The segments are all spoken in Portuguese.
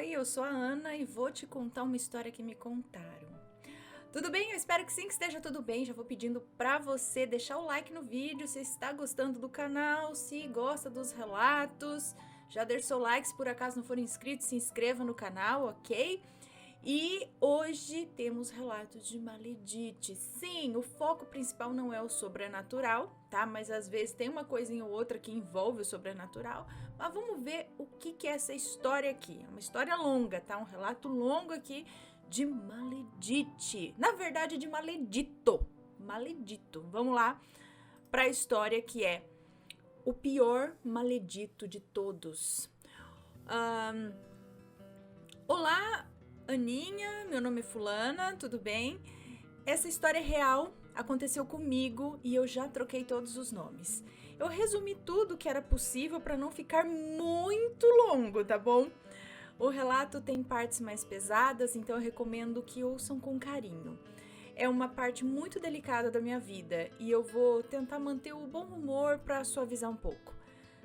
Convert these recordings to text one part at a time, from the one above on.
Oi, eu sou a Ana e vou te contar uma história que me contaram. Tudo bem? Eu espero que sim, que esteja tudo bem. Já vou pedindo pra você deixar o like no vídeo se está gostando do canal, se gosta dos relatos. Já deixa seu like, se por acaso não for inscrito, se inscreva no canal, ok? E hoje temos relatos de Maledite. Sim, o foco principal não é o sobrenatural, tá? Mas às vezes tem uma coisinha ou outra que envolve o sobrenatural. Mas vamos ver o que é essa história aqui. É uma história longa, tá? Um relato longo aqui de Maledite. Na verdade, de Maledito. Maledito. Vamos lá para a história que é o pior maledito de todos. Olá, Aninha, meu nome é Fulana, tudo bem? Essa história é real, aconteceu comigo e eu já troquei todos os nomes. Eu resumi tudo que era possível para não ficar muito longo, tá bom? O relato tem partes mais pesadas, então eu recomendo que ouçam com carinho. É uma parte muito delicada da minha vida e eu vou tentar manter o bom humor para suavizar um pouco.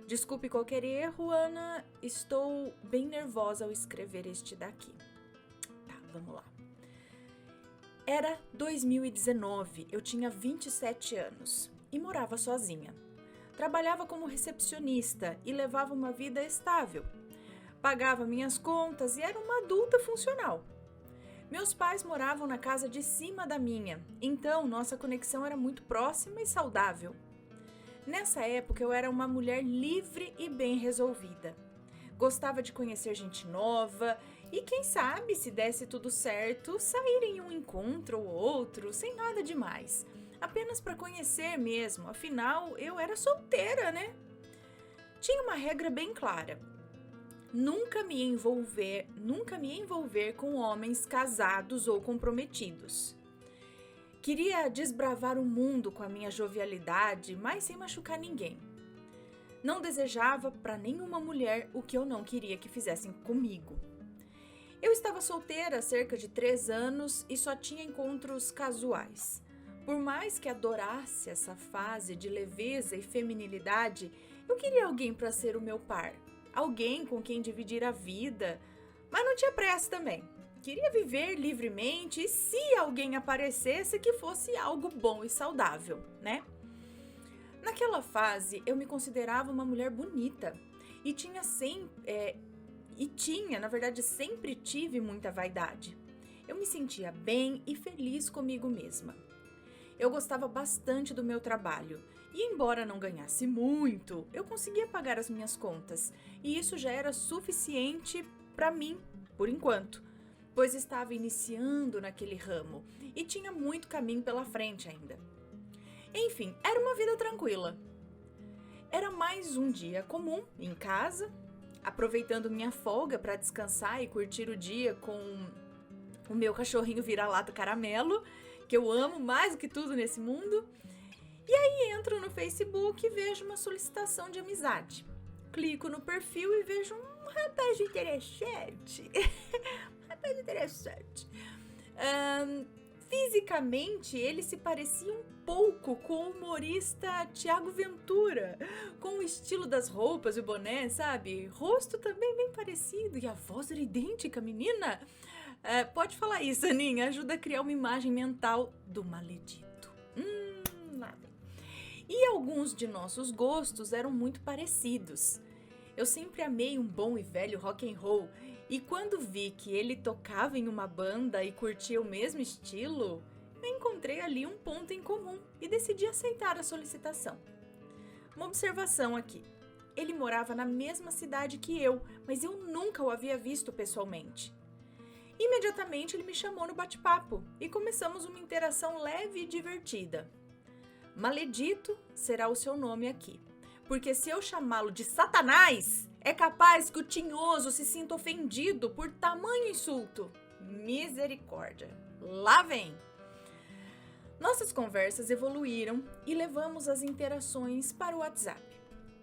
Desculpe qualquer erro, Ana, estou bem nervosa ao escrever este daqui. Tá, vamos lá. Era 2019, eu tinha 27 anos e morava sozinha. Trabalhava como recepcionista e levava uma vida estável. Pagava minhas contas e era uma adulta funcional. Meus pais moravam na casa de cima da minha, então nossa conexão era muito próxima e saudável. Nessa época eu era uma mulher livre e bem resolvida. Gostava de conhecer gente nova e quem sabe, se desse tudo certo, sair em um encontro ou outro, sem nada demais. Apenas para conhecer mesmo, afinal eu era solteira, né? Tinha uma regra bem clara. Nunca me envolver com homens casados ou comprometidos. Queria desbravar o mundo com a minha jovialidade, mas sem machucar ninguém. Não desejava para nenhuma mulher o que eu não queria que fizessem comigo. Eu estava solteira há cerca de 3 anos e só tinha encontros casuais. Por mais que adorasse essa fase de leveza e feminilidade, eu queria alguém para ser o meu par. Alguém com quem dividir a vida, mas não tinha pressa também. Queria viver livremente e se alguém aparecesse que fosse algo bom e saudável, né? Naquela fase eu me considerava uma mulher bonita e na verdade sempre tive muita vaidade. Eu me sentia bem e feliz comigo mesma. Eu gostava bastante do meu trabalho e, embora não ganhasse muito, eu conseguia pagar as minhas contas e isso já era suficiente para mim, por enquanto, pois estava iniciando naquele ramo e tinha muito caminho pela frente ainda. Enfim, era uma vida tranquila. Era mais um dia comum em casa, aproveitando minha folga para descansar e curtir o dia com o meu cachorrinho vira-lata caramelo, que eu amo mais do que tudo nesse mundo. E aí entro no Facebook e vejo uma solicitação de amizade. Clico no perfil e vejo um rapaz interessante. Fisicamente, ele se parecia um pouco com o humorista Thiago Ventura, com o estilo das roupas e o boné, sabe? Rosto também bem parecido e a voz era idêntica, menina. Pode falar isso, Aninha, ajuda a criar uma imagem mental do maledito. Lá vem. E alguns de nossos gostos eram muito parecidos. Eu sempre amei um bom e velho rock and roll e quando vi que ele tocava em uma banda e curtia o mesmo estilo, eu encontrei ali um ponto em comum e decidi aceitar a solicitação. Uma observação aqui. Ele morava na mesma cidade que eu, mas eu nunca o havia visto pessoalmente. Imediatamente ele me chamou no bate-papo e começamos uma interação leve e divertida. Maledito será o seu nome aqui, porque se eu chamá-lo de Satanás, é capaz que o tinhoso se sinta ofendido por tamanho insulto. Misericórdia. Lá vem! Nossas conversas evoluíram e levamos as interações para o WhatsApp.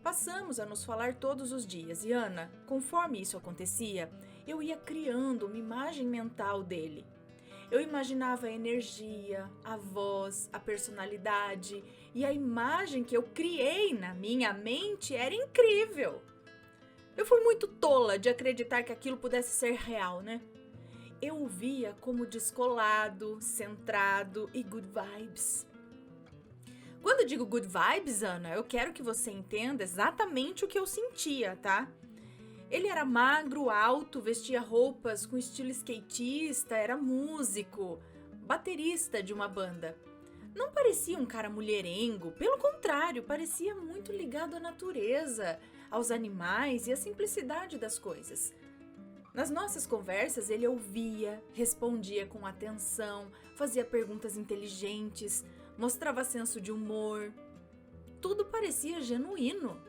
Passamos a nos falar todos os dias e, Ana, conforme isso acontecia, eu ia criando uma imagem mental dele. Eu imaginava a energia, a voz, a personalidade e a imagem que eu criei na minha mente era incrível. Eu fui muito tola de acreditar que aquilo pudesse ser real, né? Eu o via como descolado, centrado e good vibes. Quando eu digo good vibes, Ana, eu quero que você entenda exatamente o que eu sentia, tá? Ele era magro, alto, vestia roupas com estilo skatista, era músico, baterista de uma banda. Não parecia um cara mulherengo, pelo contrário, parecia muito ligado à natureza, aos animais e à simplicidade das coisas. Nas nossas conversas, ele ouvia, respondia com atenção, fazia perguntas inteligentes, mostrava senso de humor. Tudo parecia genuíno.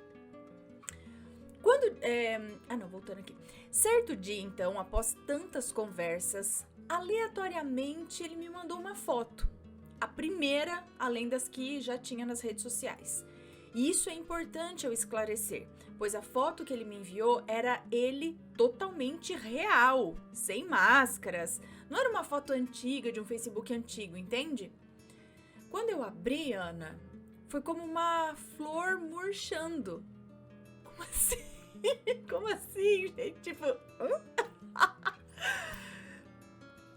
Voltando aqui. Certo dia, então, após tantas conversas, aleatoriamente ele me mandou uma foto. A primeira, além das que já tinha nas redes sociais. E isso é importante eu esclarecer, pois a foto que ele me enviou era ele totalmente real, sem máscaras. Não era uma foto antiga de um Facebook antigo, entende? Quando eu abri, Ana, foi como uma flor murchando. Como assim? Como assim, gente? Tipo...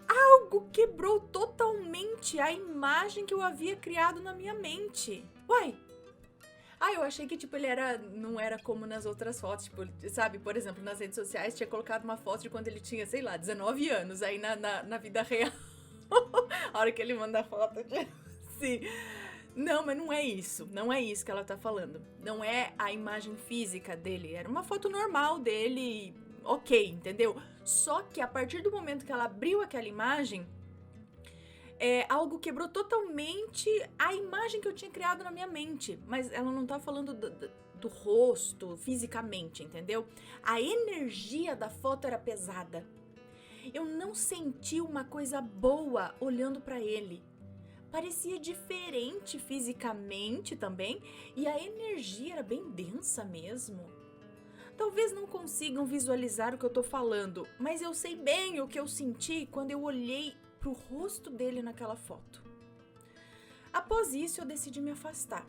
Algo quebrou totalmente a imagem que eu havia criado na minha mente. Uai! Eu achei que, tipo, não era como nas outras fotos, tipo, sabe? Por exemplo, nas redes sociais tinha colocado uma foto de quando ele tinha, sei lá, 19 anos, aí na vida real. A hora que ele manda a foto, assim... Não, mas não é isso que ela tá falando. Não é a imagem física dele, era uma foto normal dele, ok, entendeu? Só que a partir do momento que ela abriu aquela imagem, algo quebrou totalmente a imagem que eu tinha criado na minha mente. Mas ela não tá falando do rosto, fisicamente, entendeu? A energia da foto era pesada. Eu não senti uma coisa boa olhando pra ele. Parecia diferente fisicamente também, e a energia era bem densa mesmo. Talvez não consigam visualizar o que eu tô falando, mas eu sei bem o que eu senti quando eu olhei pro rosto dele naquela foto. Após isso, eu decidi me afastar.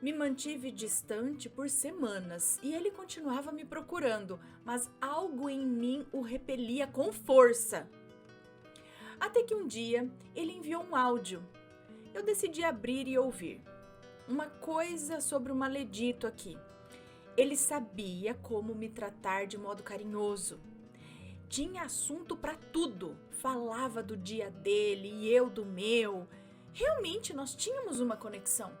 Me mantive distante por semanas e ele continuava me procurando, mas algo em mim o repelia com força. Até que um dia, ele enviou um áudio. Eu decidi abrir e ouvir. Uma coisa sobre o maledito aqui. Ele sabia como me tratar de modo carinhoso. Tinha assunto para tudo. Falava do dia dele e eu do meu. Realmente nós tínhamos uma conexão.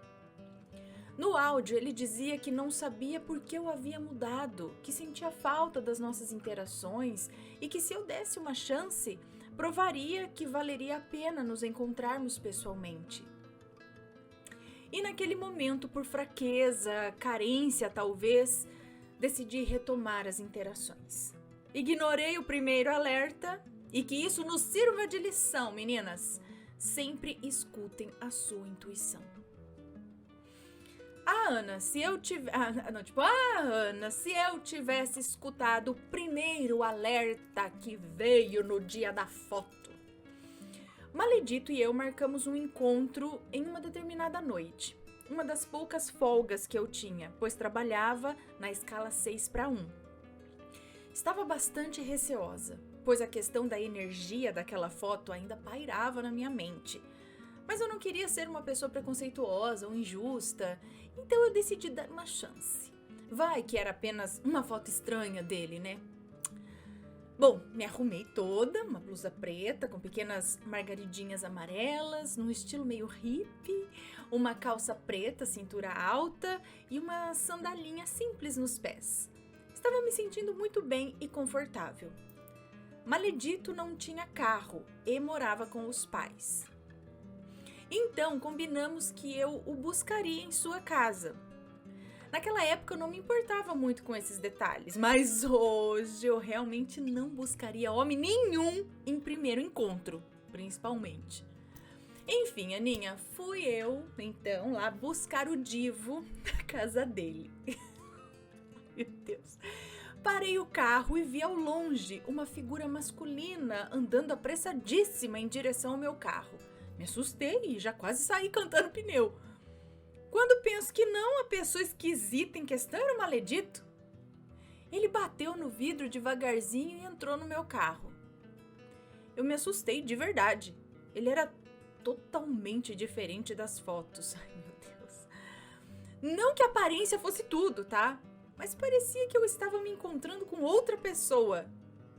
No áudio, ele dizia que não sabia por que eu havia mudado, que sentia falta das nossas interações e que se eu desse uma chance, provaria que valeria a pena nos encontrarmos pessoalmente. E naquele momento, por fraqueza, carência talvez, decidi retomar as interações. Ignorei o primeiro alerta e que isso nos sirva de lição, meninas. Sempre escutem a sua intuição. Ana, se eu tivesse escutado o primeiro alerta que veio no dia da foto. Maledito e eu marcamos um encontro em uma determinada noite. Uma das poucas folgas que eu tinha, pois trabalhava na escala 6:1. Estava bastante receosa, pois a questão da energia daquela foto ainda pairava na minha mente. Mas eu não queria ser uma pessoa preconceituosa ou injusta, então eu decidi dar uma chance. Vai que era apenas uma foto estranha dele, né? Bom, me arrumei toda, uma blusa preta com pequenas margaridinhas amarelas, num estilo meio hippie, uma calça preta, cintura alta e uma sandalinha simples nos pés. Estava me sentindo muito bem e confortável. Maledito não tinha carro e morava com os pais. Então, combinamos que eu o buscaria em sua casa. Naquela época eu não me importava muito com esses detalhes, mas hoje eu realmente não buscaria homem nenhum em primeiro encontro, principalmente. Enfim, Aninha, fui eu, então, lá buscar o divo na casa dele. Meu Deus. Parei o carro e vi ao longe uma figura masculina andando apressadíssima em direção ao meu carro. Me assustei e já quase saí cantando pneu. Quando penso que não, a pessoa esquisita em questão era o maledito. Ele bateu no vidro devagarzinho e entrou no meu carro. Eu me assustei de verdade. Ele era totalmente diferente das fotos. Ai, meu Deus. Não que a aparência fosse tudo, tá? Mas parecia que eu estava me encontrando com outra pessoa.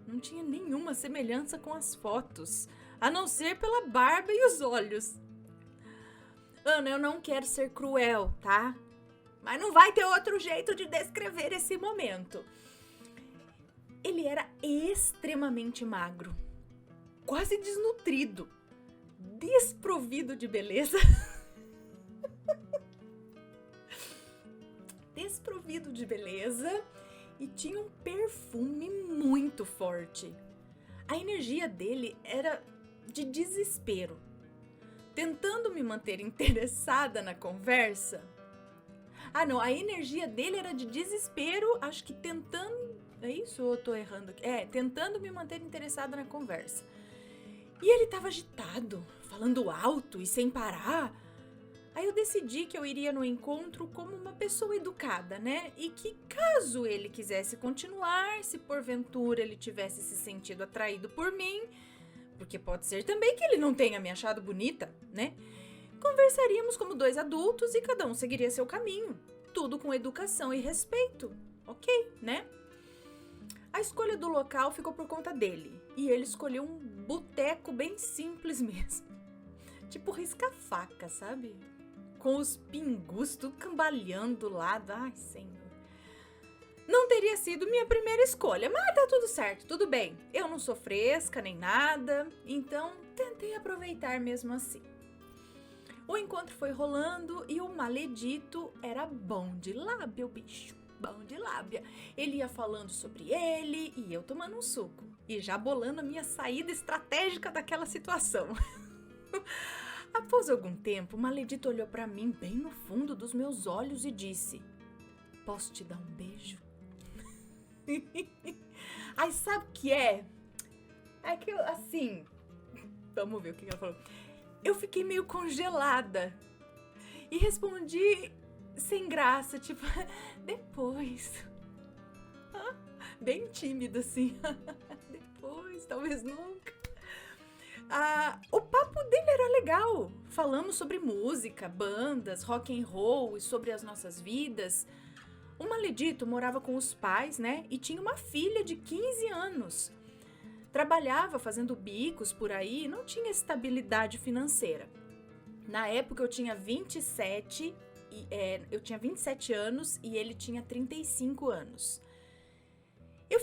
Não tinha nenhuma semelhança com as fotos, a não ser pela barba e os olhos. Ana, eu não quero ser cruel, tá? Mas não vai ter outro jeito de descrever esse momento. Ele era extremamente magro, quase desnutrido, desprovido de beleza. Desprovido de beleza e tinha um perfume muito forte. A energia dele era de desespero. Tentando me manter interessada na conversa. A energia dele era de desespero, acho que tentando... É isso ou eu tô errando aqui? Tentando me manter interessada na conversa. E ele tava agitado, falando alto e sem parar. Aí eu decidi que eu iria no encontro como uma pessoa educada, né? E que caso ele quisesse continuar, se porventura ele tivesse se sentido atraído por mim, porque pode ser também que ele não tenha me achado bonita, né? Conversaríamos como dois adultos e cada um seguiria seu caminho. Tudo com educação e respeito, ok, né? A escolha do local ficou por conta dele. E ele escolheu um boteco bem simples mesmo. Tipo risca-faca, sabe? Com os pingus tudo cambaleando do lado. Ai, senhor. Não teria sido minha primeira escolha, mas tá tudo certo, tudo bem. Eu não sou fresca nem nada, então tentei aproveitar mesmo assim. O encontro foi rolando e o maledito era bom de lábia, o bicho. Bom de lábia. Ele ia falando sobre ele e eu tomando um suco. E já bolando a minha saída estratégica daquela situação. Após algum tempo, o maledito olhou pra mim bem no fundo dos meus olhos e disse: "Posso te dar um beijo?" Ai, sabe o que é? É que eu, assim... Vamos ver o que ela falou. Eu fiquei meio congelada. E respondi sem graça, tipo, depois. Bem tímido, assim. Depois, talvez nunca. O papo dele era legal. Falamos sobre música, bandas, rock and roll e sobre as nossas vidas. O maledito morava com os pais, né? E tinha uma filha de 15 anos. Trabalhava fazendo bicos por aí e não tinha estabilidade financeira. Na época eu tinha 27 anos e ele tinha 35 anos. Eu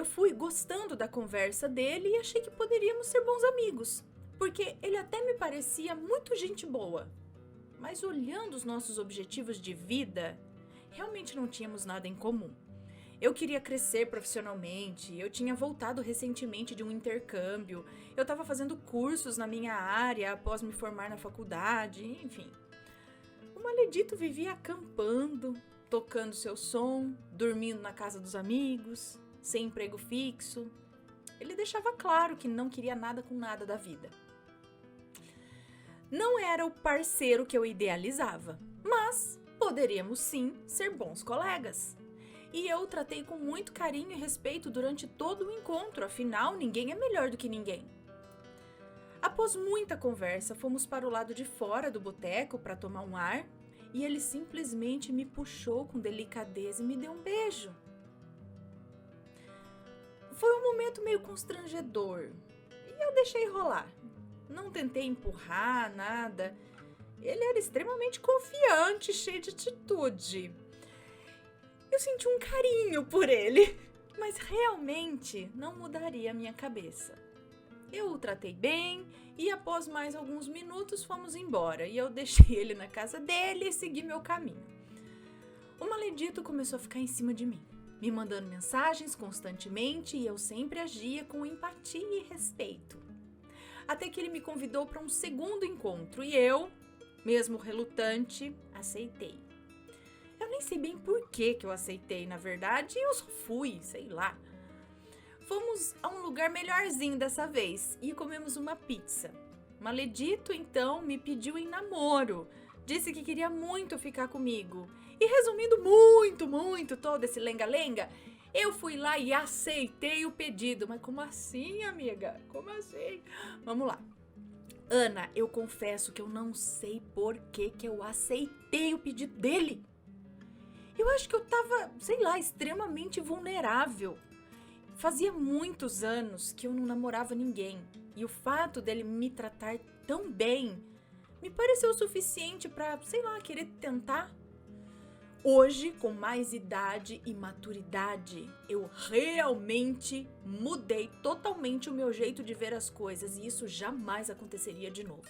fui gostando da conversa dele e achei que poderíamos ser bons amigos, porque ele até me parecia muito gente boa. Mas olhando os nossos objetivos de vida, realmente não tínhamos nada em comum. Eu queria crescer profissionalmente, eu tinha voltado recentemente de um intercâmbio, eu estava fazendo cursos na minha área após me formar na faculdade, enfim. O maledito vivia acampando, tocando seu som, dormindo na casa dos amigos, sem emprego fixo. Ele deixava claro que não queria nada com nada da vida. Não era o parceiro que eu idealizava, mas poderíamos sim ser bons colegas. E eu o tratei com muito carinho e respeito durante todo o encontro, afinal, ninguém é melhor do que ninguém. Após muita conversa, fomos para o lado de fora do boteco para tomar um ar e ele simplesmente me puxou com delicadeza e me deu um beijo. Foi um momento meio constrangedor e eu deixei rolar. Não tentei empurrar nada. Ele era extremamente confiante, cheio de atitude. Eu senti um carinho por ele, mas realmente não mudaria a minha cabeça. Eu o tratei bem e após mais alguns minutos fomos embora e eu deixei ele na casa dele e segui meu caminho. O maledito começou a ficar em cima de mim, me mandando mensagens constantemente e eu sempre agia com empatia e respeito. Até que ele me convidou para um segundo encontro e eu, mesmo relutante, aceitei. Eu nem sei bem por que eu aceitei, na verdade, eu só fui, sei lá. Fomos a um lugar melhorzinho dessa vez e comemos uma pizza. Maledito, então, me pediu em namoro. Disse que queria muito ficar comigo E resumindo muito todo esse lenga-lenga, eu fui lá e aceitei o pedido. Mas como assim, amiga? Como assim? Vamos lá. Ana, eu confesso que eu não sei por que eu aceitei o pedido dele. Eu acho que eu tava, sei lá, extremamente vulnerável. Fazia muitos anos que eu não namorava ninguém. E o fato dele me tratar tão bem me pareceu o suficiente pra, sei lá, querer tentar. Hoje, com mais idade e maturidade, eu realmente mudei totalmente o meu jeito de ver as coisas e isso jamais aconteceria de novo.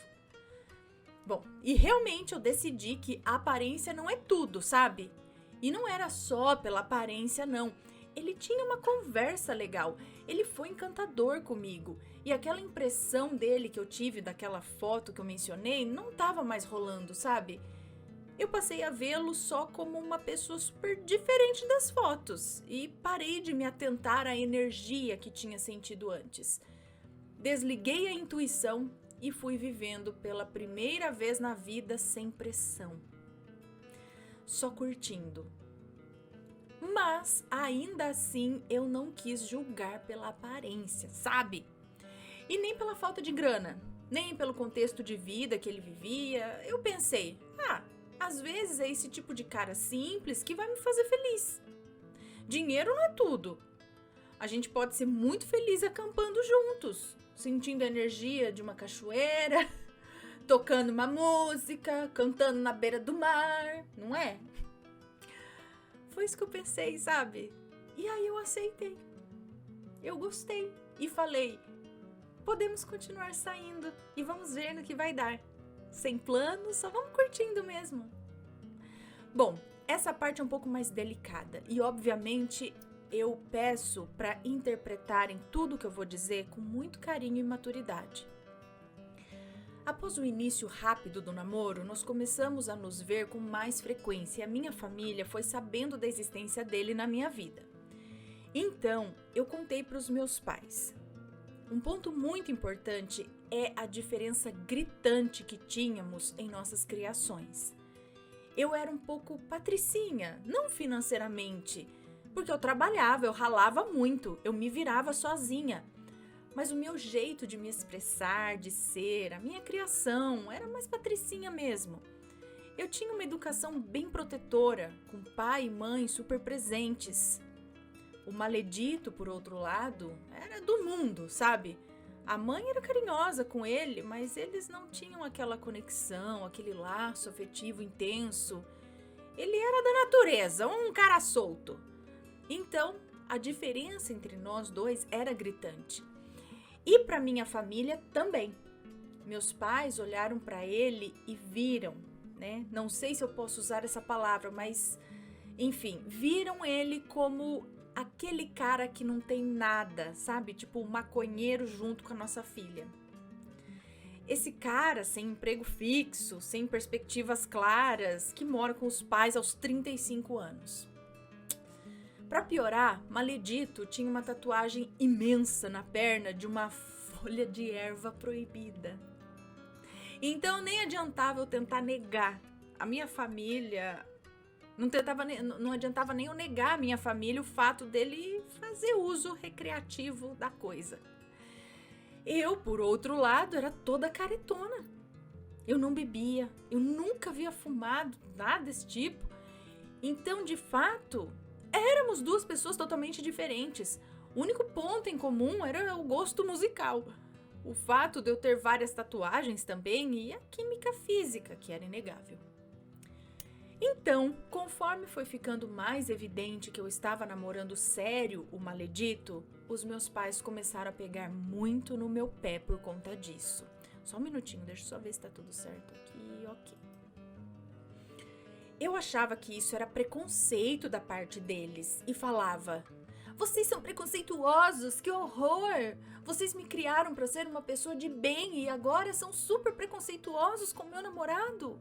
Bom, e realmente eu decidi que a aparência não é tudo, sabe? E não era só pela aparência, não. Ele tinha uma conversa legal, ele foi encantador comigo. E aquela impressão dele que eu tive daquela foto que eu mencionei não estava mais rolando, sabe? Eu passei a vê-lo só como uma pessoa super diferente das fotos e parei de me atentar à energia que tinha sentido antes. Desliguei a intuição e fui vivendo pela primeira vez na vida sem pressão. Só curtindo. Mas, ainda assim, eu não quis julgar pela aparência, sabe? E nem pela falta de grana, nem pelo contexto de vida que ele vivia. Eu pensei, às vezes é esse tipo de cara simples que vai me fazer feliz. Dinheiro não é tudo. A gente pode ser muito feliz acampando juntos, sentindo a energia de uma cachoeira, tocando uma música, cantando na beira do mar, não é? Foi isso que eu pensei, sabe? E aí eu aceitei. Eu gostei e falei, podemos continuar saindo e vamos ver no que vai dar. Sem planos, só vamos curtindo mesmo. Bom, essa parte é um pouco mais delicada e obviamente eu peço para interpretarem tudo que eu vou dizer com muito carinho e maturidade. Após o início rápido do namoro, nós começamos a nos ver com mais frequência e a minha família foi sabendo da existência dele na minha vida. Então, eu contei para os meus pais. Um ponto muito importante é a diferença gritante que tínhamos em nossas criações. Eu era um pouco patricinha, não financeiramente, porque eu trabalhava, eu ralava muito, eu me virava sozinha. Mas o meu jeito de me expressar, de ser, a minha criação, era mais patricinha mesmo. Eu tinha uma educação bem protetora, com pai e mãe super presentes. O maledito, por outro lado, era do mundo, sabe? A mãe era carinhosa com ele, mas eles não tinham aquela conexão, aquele laço afetivo intenso. Ele era da natureza, um cara solto. Então, a diferença entre nós dois era gritante. E para minha família também. Meus pais olharam para ele e viram, né? Não sei se eu posso usar essa palavra, mas enfim, viram ele como aquele cara que não tem nada, sabe? Tipo, um maconheiro junto com a nossa filha. Esse cara sem emprego fixo, sem perspectivas claras, que mora com os pais aos 35 anos. Pra piorar, Maledito tinha uma tatuagem imensa na perna de uma folha de erva proibida. Então nem adiantava eu tentar negar. A minha família... Não adiantava nem eu negar a minha família o fato dele fazer uso recreativo da coisa. Eu, por outro lado, era toda caretona. Eu não bebia, eu nunca havia fumado, nada desse tipo. Então, de fato, éramos duas pessoas totalmente diferentes. O único ponto em comum era o gosto musical. O fato de eu ter várias tatuagens também e a química física, que era inegável. Então, conforme foi ficando mais evidente que eu estava namorando sério o Maledito, os meus pais começaram a pegar muito no meu pé por conta disso. Só um minutinho, deixa eu só ver se tá tudo certo aqui, ok. Eu achava que isso era preconceito da parte deles e falava: vocês são preconceituosos, que horror! Vocês me criaram para ser uma pessoa de bem e agora são super preconceituosos com meu namorado.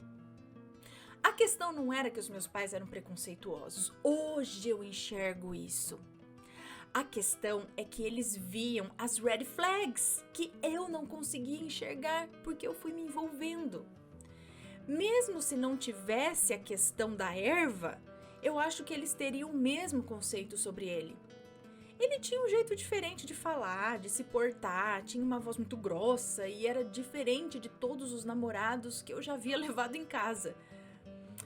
A questão não era que os meus pais eram preconceituosos. Hoje eu enxergo isso. A questão é que eles viam as red flags que eu não conseguia enxergar porque eu fui me envolvendo. Mesmo se não tivesse a questão da erva, eu acho que eles teriam o mesmo conceito sobre ele. Ele tinha um jeito diferente de falar, de se portar, tinha uma voz muito grossa e era diferente de todos os namorados que eu já havia levado em casa.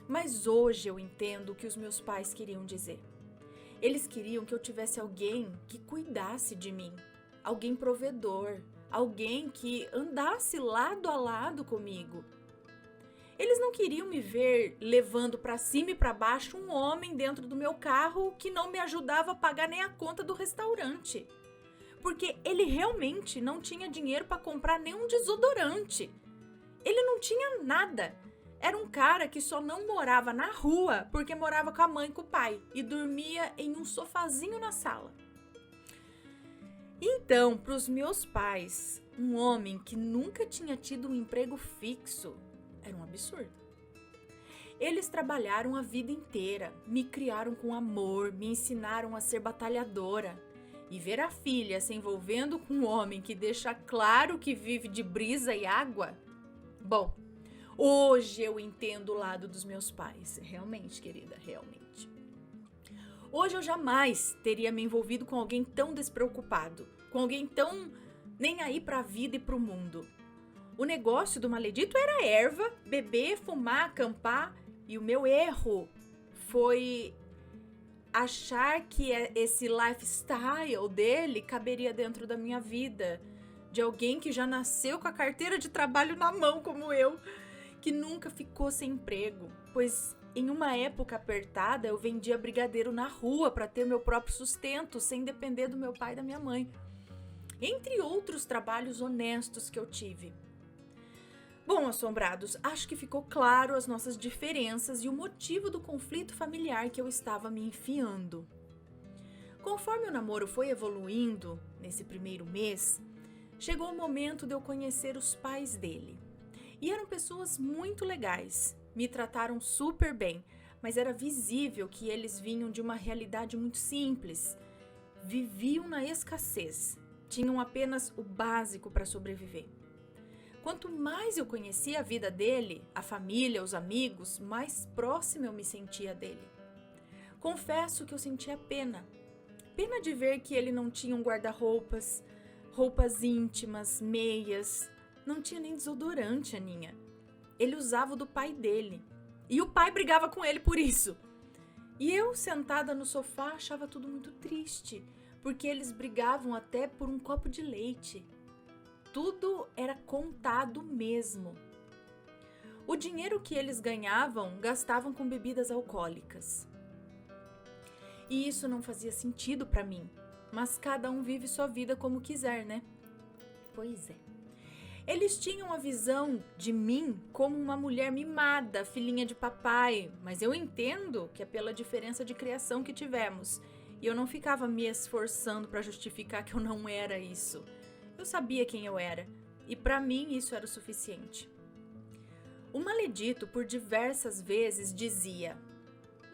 Mas hoje eu entendo o que os meus pais queriam dizer. Eles queriam que eu tivesse alguém que cuidasse de mim, alguém provedor, alguém que andasse lado a lado comigo. Eles não queriam me ver levando para cima e para baixo um homem dentro do meu carro que não me ajudava a pagar nem a conta do restaurante. Porque ele realmente não tinha dinheiro para comprar nenhum desodorante. Ele não tinha nada. Era um cara que só não morava na rua porque morava com a mãe e com o pai e dormia em um sofazinho na sala. Então, para os meus pais, um homem que nunca tinha tido um emprego fixo era um absurdo. Eles trabalharam a vida inteira, me criaram com amor, me ensinaram a ser batalhadora. E ver a filha se envolvendo com um homem que deixa claro que vive de brisa e água? Bom, hoje eu entendo o lado dos meus pais. Realmente, querida, realmente. Hoje eu jamais teria me envolvido com alguém tão despreocupado, com alguém tão nem aí para a vida e para o mundo. O negócio do maledito era erva, beber, fumar, acampar. E o meu erro foi achar que esse lifestyle dele caberia dentro da minha vida. De alguém que já nasceu com a carteira de trabalho na mão, como eu, que nunca ficou sem emprego. Pois em uma época apertada eu vendia brigadeiro na rua para ter meu próprio sustento, sem depender do meu pai e da minha mãe. Entre outros trabalhos honestos que eu tive. Bom, assombrados, acho que ficou claro as nossas diferenças e o motivo do conflito familiar que eu estava me enfiando. Conforme o namoro foi evoluindo, nesse primeiro mês, chegou o momento de eu conhecer os pais dele. E eram pessoas muito legais, me trataram super bem, mas era visível que eles vinham de uma realidade muito simples. Viviam na escassez, tinham apenas o básico para sobreviver. Quanto mais eu conhecia a vida dele, a família, os amigos, mais próxima eu me sentia dele. Confesso que eu sentia pena. Pena de ver que ele não tinha um guarda-roupas, roupas íntimas, meias. Não tinha nem desodorante, Aninha. Ele usava o do pai dele. E o pai brigava com ele por isso. E eu, sentada no sofá, achava tudo muito triste, porque eles brigavam até por um copo de leite. Tudo era contado mesmo. O dinheiro que eles ganhavam, gastavam com bebidas alcoólicas. E isso não fazia sentido para mim. Mas cada um vive sua vida como quiser, né? Pois é. Eles tinham a visão de mim como uma mulher mimada, filhinha de papai. Mas eu entendo que é pela diferença de criação que tivemos. E eu não ficava me esforçando para justificar que eu não era isso. Eu sabia quem eu era, e para mim isso era o suficiente. O maledito, por diversas vezes, dizia: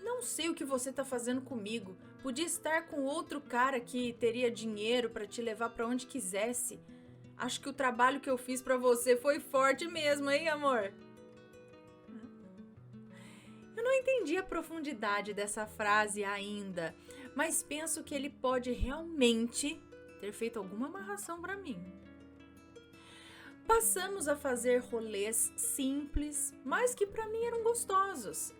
"Não sei o que você tá fazendo comigo. Podia estar com outro cara que teria dinheiro para te levar para onde quisesse. Acho que o trabalho que eu fiz para você foi forte mesmo, hein, amor?" Eu não entendi a profundidade dessa frase ainda, mas penso que ele pode realmente ter feito alguma amarração para mim. Passamos a fazer rolês simples, mas que para mim eram gostosos.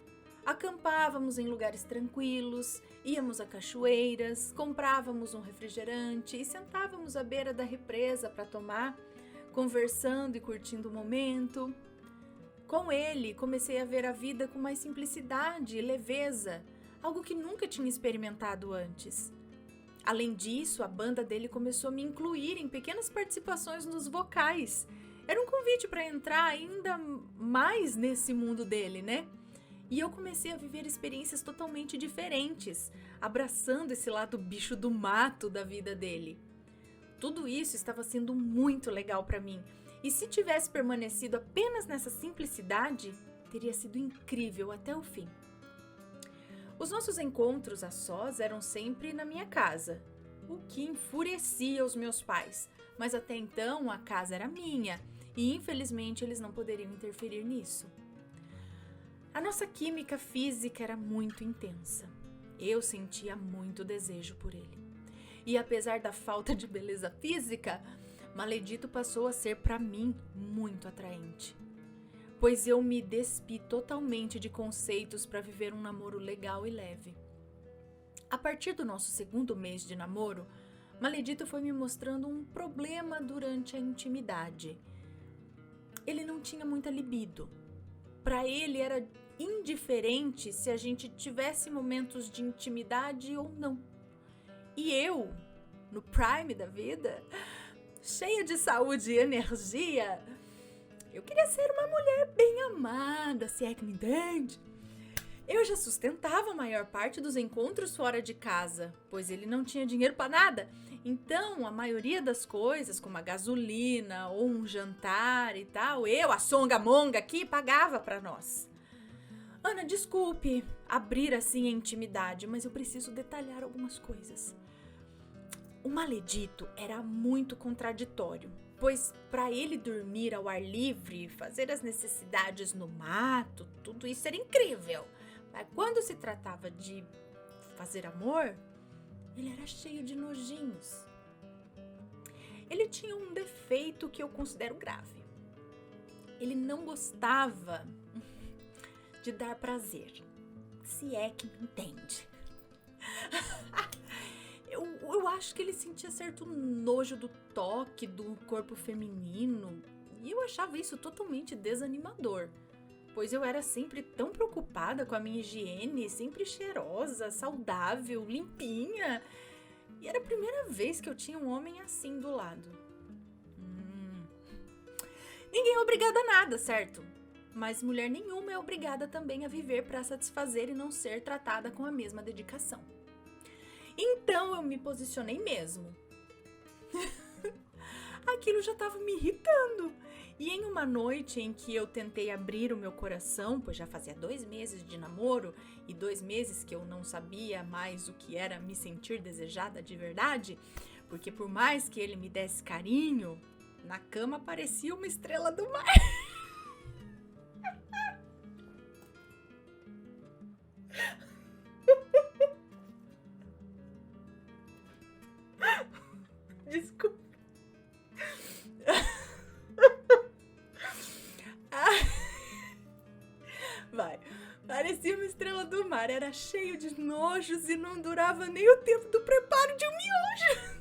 Acampávamos em lugares tranquilos, íamos a cachoeiras, comprávamos um refrigerante e sentávamos à beira da represa para tomar, conversando e curtindo o momento. Com ele, comecei a ver a vida com mais simplicidade e leveza, algo que nunca tinha experimentado antes. Além disso, a banda dele começou a me incluir em pequenas participações nos vocais. Era um convite para entrar ainda mais nesse mundo dele, né? E eu comecei a viver experiências totalmente diferentes, abraçando esse lado bicho do mato da vida dele. Tudo isso estava sendo muito legal para mim. E se tivesse permanecido apenas nessa simplicidade, teria sido incrível até o fim. Os nossos encontros a sós eram sempre na minha casa, o que enfurecia os meus pais, mas até então a casa era minha e infelizmente eles não poderiam interferir nisso. A nossa química física era muito intensa. Eu sentia muito desejo por ele. E apesar da falta de beleza física, Maledito passou a ser para mim muito atraente. Pois eu me despi totalmente de conceitos para viver um namoro legal e leve. A partir do nosso segundo mês de namoro, Maledito foi me mostrando um problema durante a intimidade. Ele não tinha muita libido. Para ele era indiferente se a gente tivesse momentos de intimidade ou não. E eu, no prime da vida, cheia de saúde e energia, eu queria ser uma mulher bem amada, se é que me entende. Eu já sustentava a maior parte dos encontros fora de casa, pois ele não tinha dinheiro para nada. Então, a maioria das coisas, como a gasolina ou um jantar e tal, eu, a songamonga aqui, pagava para nós. Ana, desculpe abrir assim a intimidade, mas eu preciso detalhar algumas coisas. O Maledito era muito contraditório, pois para ele dormir ao ar livre, fazer as necessidades no mato, tudo isso era incrível. Mas quando se tratava de fazer amor, ele era cheio de nojinhos. Ele tinha um defeito que eu considero grave. Ele não gostava de dar prazer, se é que me entende. Eu acho que ele sentia certo nojo do toque do corpo feminino e eu achava isso totalmente desanimador, pois eu era sempre tão preocupada com a minha higiene, sempre cheirosa, saudável, limpinha, e era a primeira vez que eu tinha um homem assim do lado. Ninguém é obrigada a nada, certo? Mas mulher nenhuma é obrigada também a viver para satisfazer e não ser tratada com a mesma dedicação. Então eu me posicionei mesmo. Aquilo já estava me irritando. E em uma noite em que eu tentei abrir o meu coração, pois já fazia 2 meses de namoro e 2 meses que eu não sabia mais o que era me sentir desejada de verdade, porque por mais que ele me desse carinho, na cama parecia uma estrela do mar. Desculpa. Vai. Parecia uma estrela do mar. Era cheio de nojos e não durava nem o tempo do preparo de um miojo.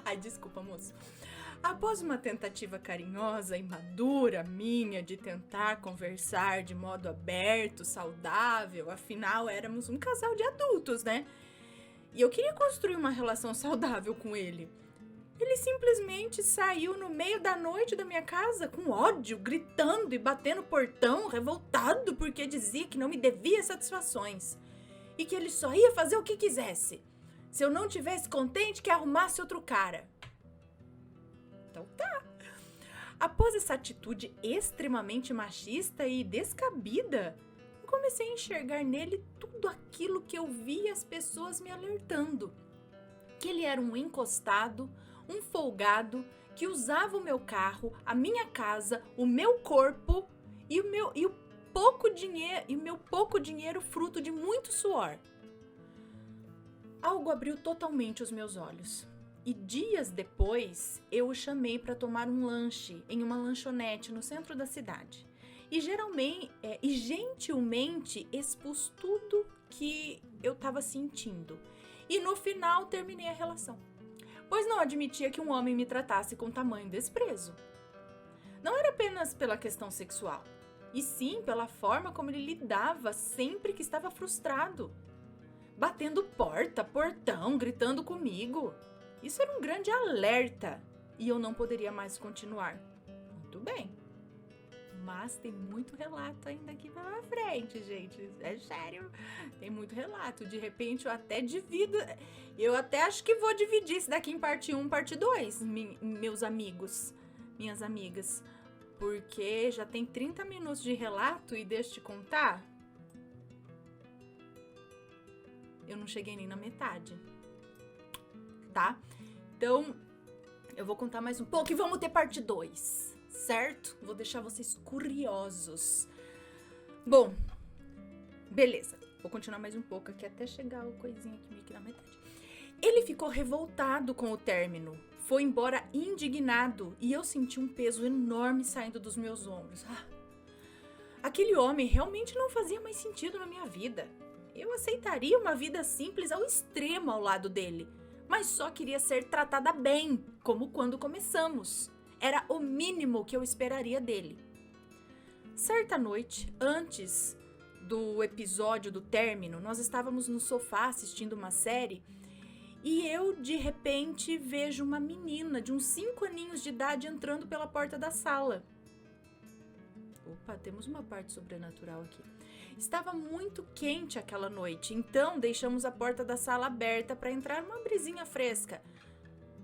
Ai, desculpa, moço. Após uma tentativa carinhosa e madura minha de tentar conversar de modo aberto, saudável, afinal éramos um casal de adultos, né? E eu queria construir uma relação saudável com ele. Ele simplesmente saiu no meio da noite da minha casa com ódio, gritando e batendo portão, revoltado porque dizia que não me devia satisfações. E que ele só ia fazer o que quisesse. Se eu não tivesse contente, que arrumasse outro cara. Então tá. Após essa atitude extremamente machista e descabida, comecei a enxergar nele tudo aquilo que eu via as pessoas me alertando. Que ele era um encostado, um folgado, que usava o meu carro, a minha casa, o meu corpo e o meu pouco dinheiro fruto de muito suor. Algo abriu totalmente os meus olhos. E dias depois, eu o chamei para tomar um lanche em uma lanchonete no centro da cidade. E gentilmente expus tudo que eu estava sentindo. E no final terminei a relação. Pois não admitia que um homem me tratasse com tamanho desprezo. Não era apenas pela questão sexual, e sim pela forma como ele lidava sempre que estava frustrado. Batendo portão, gritando comigo. Isso era um grande alerta e eu não poderia mais continuar. Muito bem. Mas tem muito relato ainda aqui pela frente, gente. É sério. Tem muito relato. De repente eu até divido. Eu até acho que vou dividir isso daqui em parte 1, parte 2, meus amigos, minhas amigas. Porque já tem 30 minutos de relato e deixa eu te contar. Eu não cheguei nem na metade. Tá? Então, eu vou contar mais um pouco e vamos ter parte 2. Certo? Vou deixar vocês curiosos. Bom, beleza. Vou continuar mais um pouco aqui até chegar o coisinha aqui meio que na metade. Ele ficou revoltado com o término. Foi embora indignado e eu senti um peso enorme saindo dos meus ombros. Aquele homem realmente não fazia mais sentido na minha vida. Eu aceitaria uma vida simples ao extremo ao lado dele, mas só queria ser tratada bem, como quando começamos. Era o mínimo que eu esperaria dele. Certa noite, antes do episódio do término, nós estávamos no sofá assistindo uma série e eu, de repente, vejo uma menina de uns 5 aninhos de idade entrando pela porta da sala. Opa, temos uma parte sobrenatural aqui. Estava muito quente aquela noite, então deixamos a porta da sala aberta para entrar uma brisinha fresca.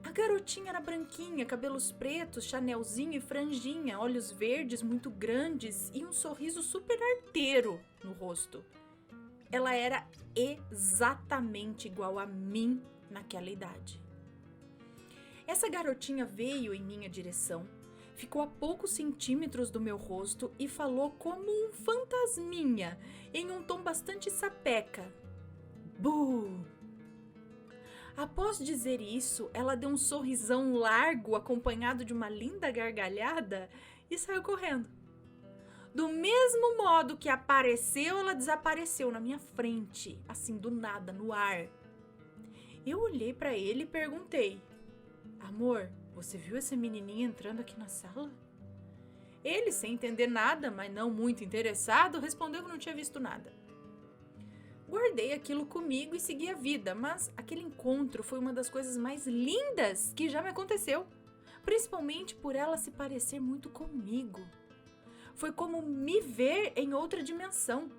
A garotinha era branquinha, cabelos pretos, chanelzinho e franjinha, olhos verdes muito grandes e um sorriso super arteiro no rosto. Ela era exatamente igual a mim naquela idade. Essa garotinha veio em minha direção, ficou a poucos centímetros do meu rosto e falou como um fantasminha, em um tom bastante sapeca. "Bu!" Após dizer isso, ela deu um sorrisão largo acompanhado de uma linda gargalhada e saiu correndo. Do mesmo modo que apareceu, ela desapareceu na minha frente, assim do nada, no ar. Eu olhei para ele e perguntei: "Amor, você viu essa menininha entrando aqui na sala?" Ele, sem entender nada, mas não muito interessado, respondeu que não tinha visto nada. Guardei aquilo comigo e segui a vida, mas aquele encontro foi uma das coisas mais lindas que já me aconteceu, principalmente por ela se parecer muito comigo. Foi como me ver em outra dimensão.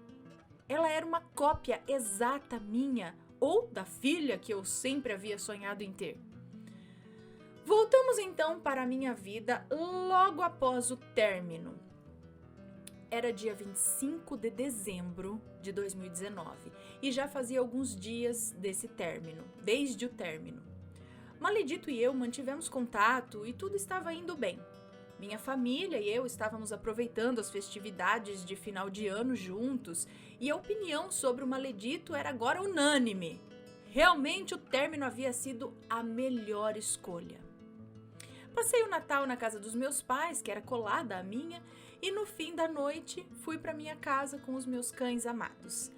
Ela era uma cópia exata minha ou da filha que eu sempre havia sonhado em ter. Voltamos então para a minha vida logo após o término. Era dia 25 de dezembro de 2019 e já fazia alguns dias desde o término. Maledito e eu mantivemos contato e tudo estava indo bem. Minha família e eu estávamos aproveitando as festividades de final de ano juntos e a opinião sobre o Maledito era agora unânime. Realmente o término havia sido a melhor escolha. Passei o Natal na casa dos meus pais, que era colada à minha, e no fim da noite fui para minha casa com os meus cães amados.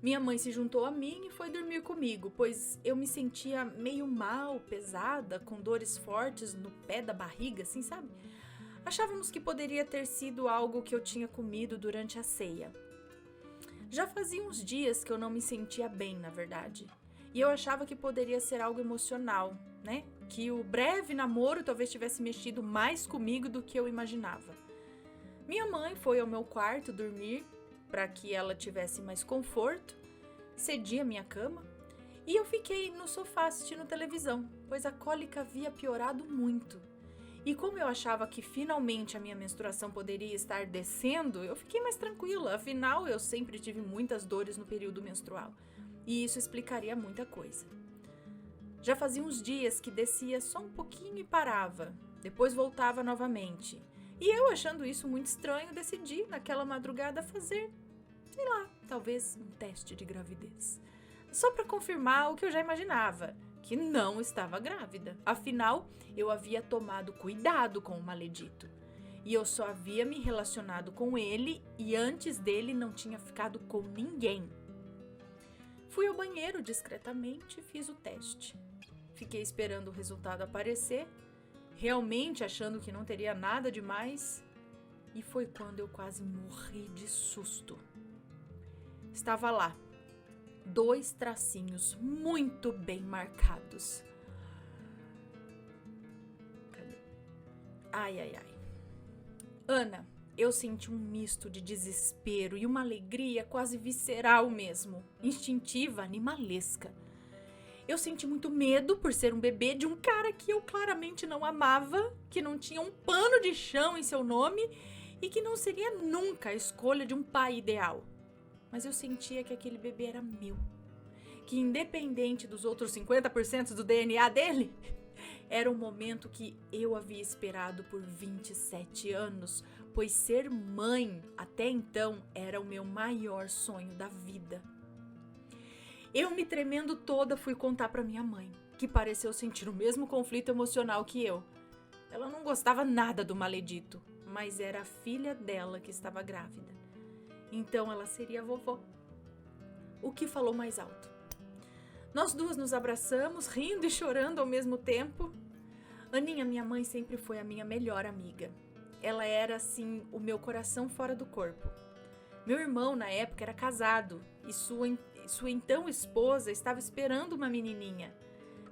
Minha mãe se juntou a mim e foi dormir comigo, pois eu me sentia meio mal, pesada, com dores fortes no pé da barriga, assim, sabe? Achávamos que poderia ter sido algo que eu tinha comido durante a ceia. Já fazia uns dias que eu não me sentia bem, na verdade, e eu achava que poderia ser algo emocional, né? Que o breve namoro talvez tivesse mexido mais comigo do que eu imaginava. Minha mãe foi ao meu quarto dormir para que ela tivesse mais conforto, cedi a minha cama e eu fiquei no sofá assistindo televisão, pois a cólica havia piorado muito. E como eu achava que finalmente a minha menstruação poderia estar descendo, eu fiquei mais tranquila, afinal eu sempre tive muitas dores no período menstrual e isso explicaria muita coisa. Já fazia uns dias que descia só um pouquinho e parava, depois voltava novamente. E eu, achando isso muito estranho, decidi naquela madrugada fazer, sei lá, talvez um teste de gravidez. Só para confirmar o que eu já imaginava, que não estava grávida. Afinal, eu havia tomado cuidado com o Maledito. E eu só havia me relacionado com ele e antes dele não tinha ficado com ninguém. Fui ao banheiro discretamente e fiz o teste. Fiquei esperando o resultado aparecer, realmente achando que não teria nada demais, e foi quando eu quase morri de susto. Estava lá, 2 tracinhos muito bem marcados. Cadê? Ai. Ana, eu senti um misto de desespero e uma alegria quase visceral mesmo, instintiva, animalesca. Eu senti muito medo por ser um bebê de um cara que eu claramente não amava, que não tinha um pano de chão em seu nome e que não seria nunca a escolha de um pai ideal. Mas eu sentia que aquele bebê era meu, que independente dos outros 50% do DNA dele, Era um momento que eu havia esperado por 27 anos, pois ser mãe até então era o meu maior sonho da vida. Eu, me tremendo toda, fui contar para minha mãe, que pareceu sentir o mesmo conflito emocional que eu. Ela não gostava nada do maledito, mas era a filha dela que estava grávida. Então ela seria a vovó. O que falou mais alto? Nós duas nos abraçamos, rindo e chorando ao mesmo tempo. Aninha, minha mãe, sempre foi a minha melhor amiga. Ela era, assim, o meu coração fora do corpo. Meu irmão, na época, era casado e sua então esposa estava esperando uma menininha.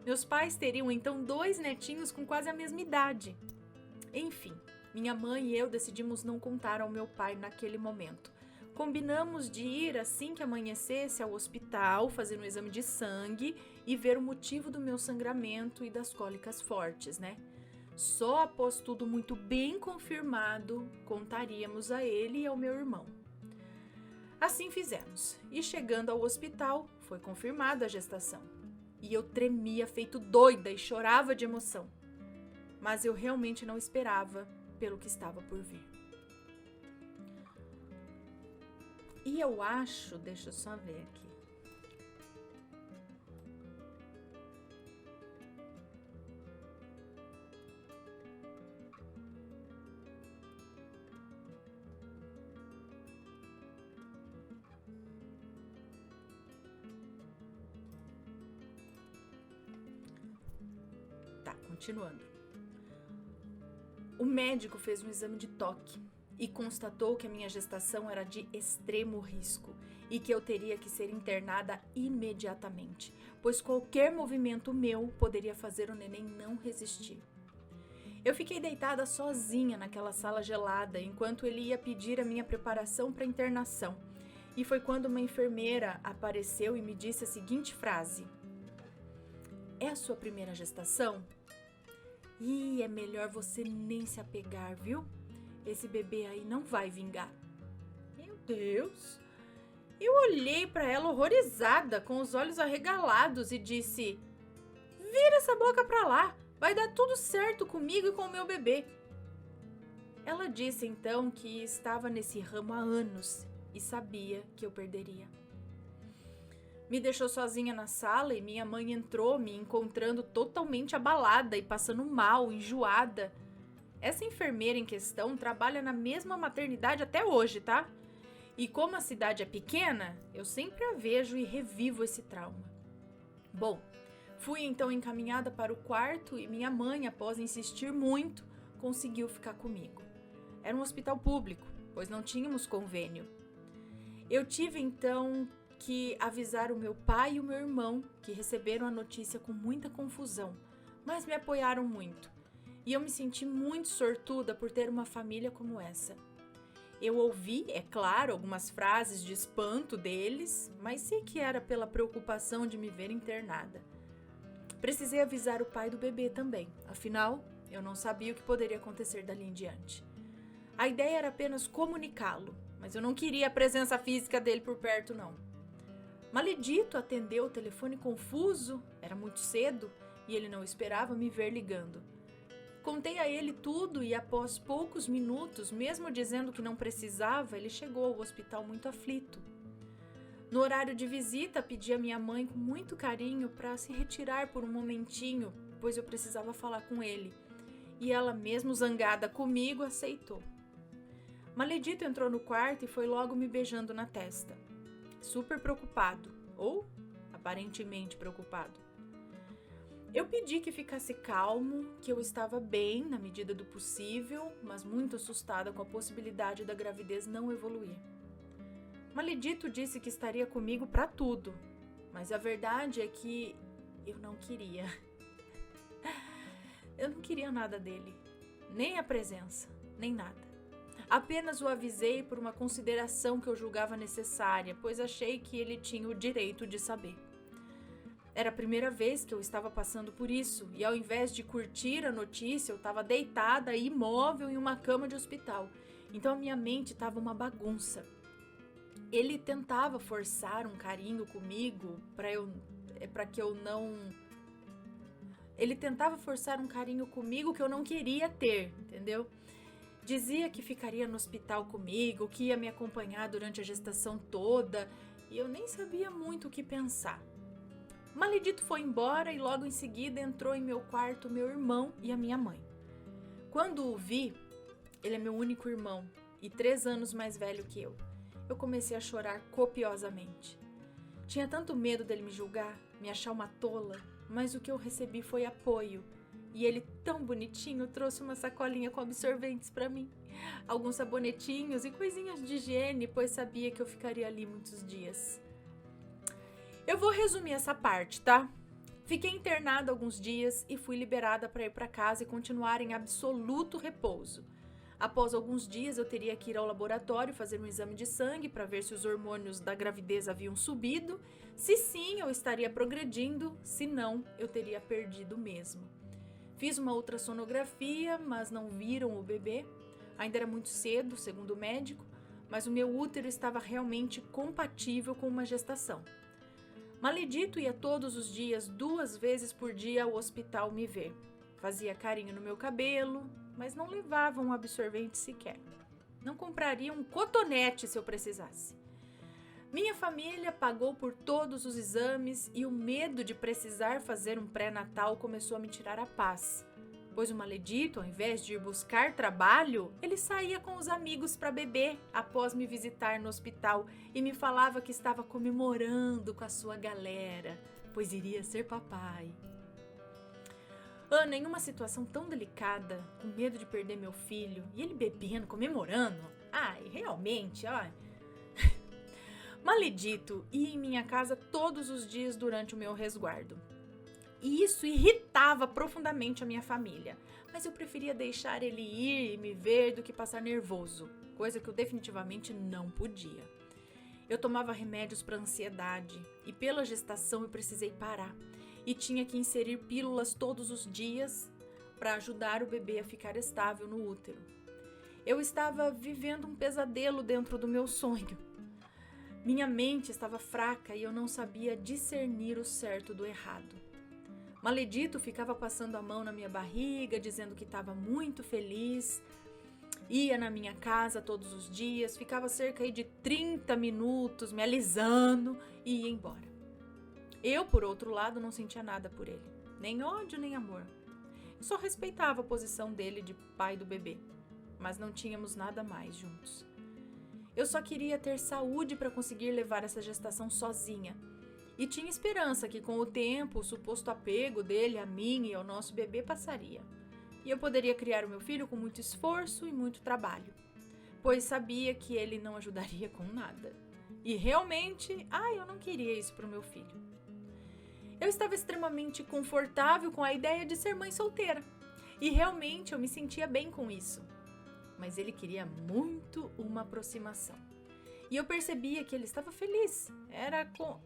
Meus pais teriam, então, 2 netinhos com quase a mesma idade. Enfim, minha mãe e eu decidimos não contar ao meu pai naquele momento. Combinamos de ir, assim que amanhecesse, ao hospital, fazer um exame de sangue e ver o motivo do meu sangramento e das cólicas fortes, né? Só após tudo muito bem confirmado, contaríamos a ele e ao meu irmão. Assim fizemos, e chegando ao hospital, foi confirmada a gestação. E eu tremia feito doida e chorava de emoção. Mas eu realmente não esperava pelo que estava por vir. E eu acho, deixa eu só ver aqui. Tá, continuando. O médico fez um exame de toque e constatou que a minha gestação era de extremo risco e que eu teria que ser internada imediatamente, pois qualquer movimento meu poderia fazer o neném não resistir. Eu fiquei deitada sozinha naquela sala gelada enquanto ele ia pedir a minha preparação para internação. E foi quando uma enfermeira apareceu e me disse a seguinte frase: "É a sua primeira gestação? E é melhor você nem se apegar, viu? Esse bebê aí não vai vingar." Meu Deus! Eu olhei para ela horrorizada, com os olhos arregalados, e disse: "Vira essa boca para lá, vai dar tudo certo comigo e com o meu bebê." Ela disse então que estava nesse ramo há anos e sabia que eu perderia. Me deixou sozinha na sala e minha mãe entrou, me encontrando totalmente abalada e passando mal, enjoada. Essa enfermeira em questão trabalha na mesma maternidade até hoje, tá? E como a cidade é pequena, eu sempre a vejo e revivo esse trauma. Bom, fui então encaminhada para o quarto e minha mãe, após insistir muito, conseguiu ficar comigo. Era um hospital público, pois não tínhamos convênio. Eu tive então que avisar o meu pai e o meu irmão, que receberam a notícia com muita confusão, mas me apoiaram muito. E eu me senti muito sortuda por ter uma família como essa. Eu ouvi, é claro, algumas frases de espanto deles, mas sei que era pela preocupação de me ver internada. Precisei avisar o pai do bebê também, afinal, eu não sabia o que poderia acontecer dali em diante. A ideia era apenas comunicá-lo, mas eu não queria a presença física dele por perto, não. Maledito atendeu o telefone confuso, era muito cedo e ele não esperava me ver ligando. Contei a ele tudo e após poucos minutos, mesmo dizendo que não precisava, ele chegou ao hospital muito aflito. No horário de visita, pedi a minha mãe com muito carinho para se retirar por um momentinho, pois eu precisava falar com ele. E ela, mesmo zangada comigo, aceitou. Maledito entrou no quarto e foi logo me beijando na testa. Super preocupado, ou aparentemente preocupado. Eu pedi que ficasse calmo, que eu estava bem na medida do possível, mas muito assustada com a possibilidade da gravidez não evoluir. Maledito disse que estaria comigo para tudo, mas a verdade é que eu não queria. Eu não queria nada dele, nem a presença, nem nada. Apenas o avisei por uma consideração que eu julgava necessária, pois achei que ele tinha o direito de saber. Era a primeira vez que eu estava passando por isso, e ao invés de curtir a notícia, eu estava deitada e imóvel em uma cama de hospital. Então a minha mente estava uma bagunça. Ele tentava forçar um carinho comigo para que eu não... Ele tentava forçar um carinho comigo que eu não queria ter, entendeu? Dizia que ficaria no hospital comigo, que ia me acompanhar durante a gestação toda, e eu nem sabia muito o que pensar. O maledito foi embora e logo em seguida entrou em meu quarto meu irmão e a minha mãe. Quando o vi, ele é meu único irmão e 3 anos mais velho que eu comecei a chorar copiosamente. Tinha tanto medo dele me julgar, me achar uma tola, mas o que eu recebi foi apoio. E ele, tão bonitinho, trouxe uma sacolinha com absorventes para mim, alguns sabonetinhos e coisinhas de higiene, pois sabia que eu ficaria ali muitos dias. Eu vou resumir essa parte, tá? Fiquei internada alguns dias e fui liberada para ir para casa e continuar em absoluto repouso. Após alguns dias, eu teria que ir ao laboratório fazer um exame de sangue para ver se os hormônios da gravidez haviam subido. Se sim, eu estaria progredindo, se não, eu teria perdido mesmo. Fiz uma ultrassonografia, mas não viram o bebê. Ainda era muito cedo, segundo o médico, mas o meu útero estava realmente compatível com uma gestação. Maledito ia todos os dias, 2 vezes por dia, ao hospital me ver. Fazia carinho no meu cabelo, mas não levava um absorvente sequer. Não compraria um cotonete se eu precisasse. Minha família pagou por todos os exames e o medo de precisar fazer um pré-natal começou a me tirar a paz. Pois o maledito, ao invés de ir buscar trabalho, ele saía com os amigos para beber após me visitar no hospital e me falava que estava comemorando com a sua galera, pois iria ser papai. Ana, em uma situação tão delicada, com medo de perder meu filho, e ele bebendo, comemorando, realmente, Maledito ia em minha casa todos os dias durante o meu resguardo. E isso irritava profundamente a minha família, mas eu preferia deixar ele ir e me ver do que passar nervoso, coisa que eu definitivamente não podia. Eu tomava remédios para ansiedade e pela gestação eu precisei parar e tinha que inserir pílulas todos os dias para ajudar o bebê a ficar estável no útero. Eu estava vivendo um pesadelo dentro do meu sonho. Minha mente estava fraca e eu não sabia discernir o certo do errado. Maledito ficava passando a mão na minha barriga, dizendo que estava muito feliz. Ia na minha casa todos os dias, ficava cerca de 30 minutos me alisando e ia embora. Eu, por outro lado, não sentia nada por ele, nem ódio nem amor. Eu só respeitava a posição dele de pai do bebê, mas não tínhamos nada mais juntos. Eu só queria ter saúde para conseguir levar essa gestação sozinha. E tinha esperança que com o tempo o suposto apego dele a mim e ao nosso bebê passaria. E eu poderia criar o meu filho com muito esforço e muito trabalho, pois sabia que ele não ajudaria com nada. E realmente, eu não queria isso para o meu filho. Eu estava extremamente confortável com a ideia de ser mãe solteira. E realmente eu me sentia bem com isso. Mas ele queria muito uma aproximação. E eu percebia que ele estava feliz. Era com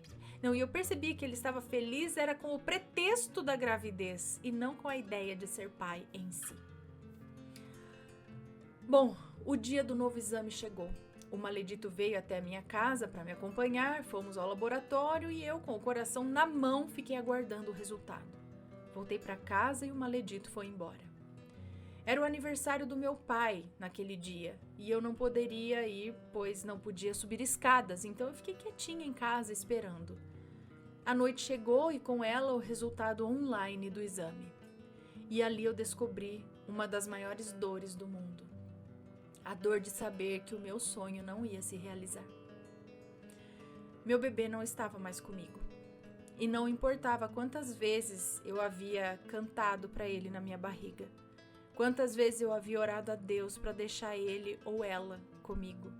o pretexto da gravidez e não com a ideia de ser pai em si. Bom, o dia do novo exame chegou. O maledito veio até a minha casa para me acompanhar, fomos ao laboratório e eu, com o coração na mão, fiquei aguardando o resultado. Voltei para casa e o maledito foi embora. Era o aniversário do meu pai naquele dia e eu não poderia ir, pois não podia subir escadas, então eu fiquei quietinha em casa esperando. A noite chegou e com ela o resultado online do exame. E ali eu descobri uma das maiores dores do mundo. A dor de saber que o meu sonho não ia se realizar. Meu bebê não estava mais comigo. E não importava quantas vezes eu havia cantado para ele na minha barriga. Quantas vezes eu havia orado a Deus para deixar ele ou ela comigo.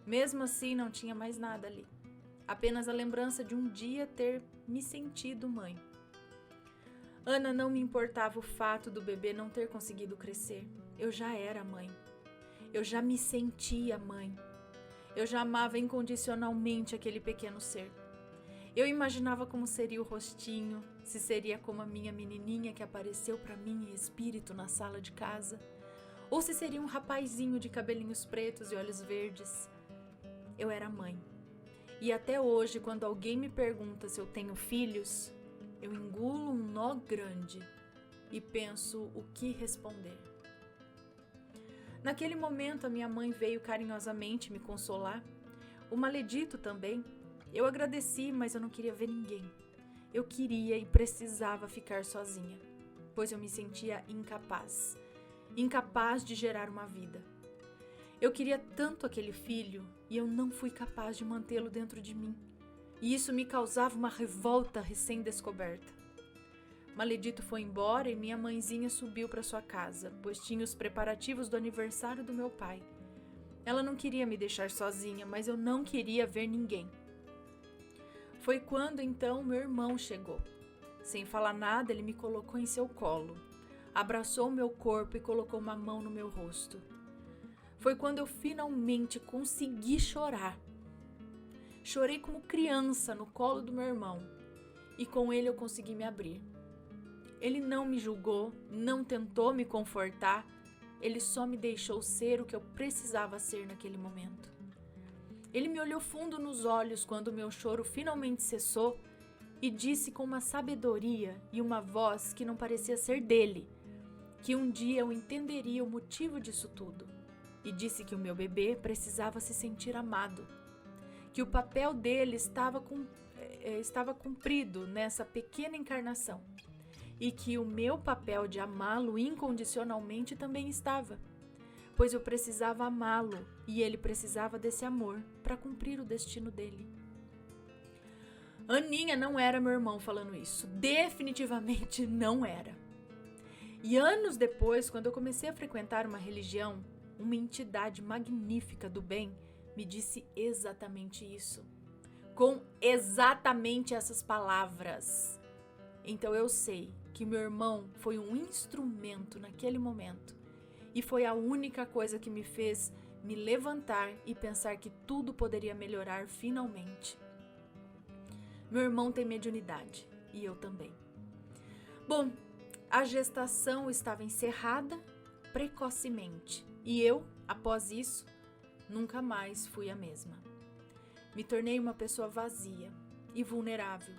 Mesmo assim, não tinha mais nada ali. Apenas a lembrança de um dia ter me sentido mãe. Ana, não me importava o fato do bebê não ter conseguido crescer. Eu já era mãe. Eu já me sentia mãe. Eu já amava incondicionalmente aquele pequeno ser. Eu imaginava como seria o rostinho, se seria como a minha menininha que apareceu para mim em espírito na sala de casa, ou se seria um rapazinho de cabelinhos pretos e olhos verdes. Eu era mãe. E até hoje, quando alguém me pergunta se eu tenho filhos, eu engulo um nó grande e penso o que responder. Naquele momento, a minha mãe veio carinhosamente me consolar. O maledito também. Eu agradeci, mas eu não queria ver ninguém. Eu queria e precisava ficar sozinha, pois eu me sentia incapaz. Incapaz de gerar uma vida. Eu queria tanto aquele filho e eu não fui capaz de mantê-lo dentro de mim. E isso me causava uma revolta recém-descoberta. Maledito foi embora e minha mãezinha subiu para sua casa, pois tinha os preparativos do aniversário do meu pai. Ela não queria me deixar sozinha, mas eu não queria ver ninguém. Foi quando então meu irmão chegou. Sem falar nada, ele me colocou em seu colo, abraçou meu corpo e colocou uma mão no meu rosto. Foi quando eu finalmente consegui chorar. Chorei como criança no colo do meu irmão e com ele eu consegui me abrir. Ele não me julgou, não tentou me confortar, ele só me deixou ser o que eu precisava ser naquele momento. Ele me olhou fundo nos olhos quando o meu choro finalmente cessou e disse com uma sabedoria e uma voz que não parecia ser dele, que um dia eu entenderia o motivo disso tudo, e disse que o meu bebê precisava se sentir amado, que o papel dele estava cumprido nessa pequena encarnação, e que o meu papel de amá-lo incondicionalmente também estava, pois eu precisava amá-lo e ele precisava desse amor para cumprir o destino dele. Aninha não era meu irmão falando isso, definitivamente não era. E anos depois, quando eu comecei a frequentar uma religião, uma entidade magnífica do bem me disse exatamente isso, com exatamente essas palavras. Então eu sei que meu irmão foi um instrumento naquele momento e foi a única coisa que me fez me levantar e pensar que tudo poderia melhorar finalmente. Meu irmão tem mediunidade e eu também. Bom, a gestação estava encerrada precocemente e eu, após isso, nunca mais fui a mesma. Me tornei uma pessoa vazia e vulnerável.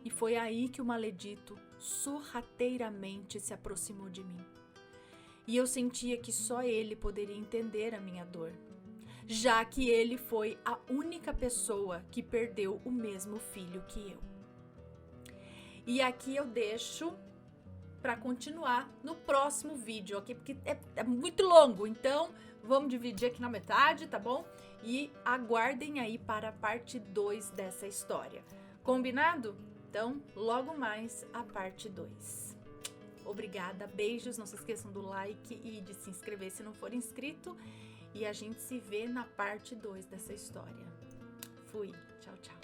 E foi aí que o maledito sorrateiramente se aproximou de mim. E eu sentia que só ele poderia entender a minha dor, já que ele foi a única pessoa que perdeu o mesmo filho que eu. E aqui eu deixo para continuar no próximo vídeo, ok? Porque é muito longo, então vamos dividir aqui na metade, tá bom? E aguardem aí para a parte 2 dessa história. Combinado? Então, logo mais a parte 2. Obrigada, beijos, não se esqueçam do like e de se inscrever se não for inscrito. E a gente se vê na parte 2 dessa história. Fui, tchau, tchau.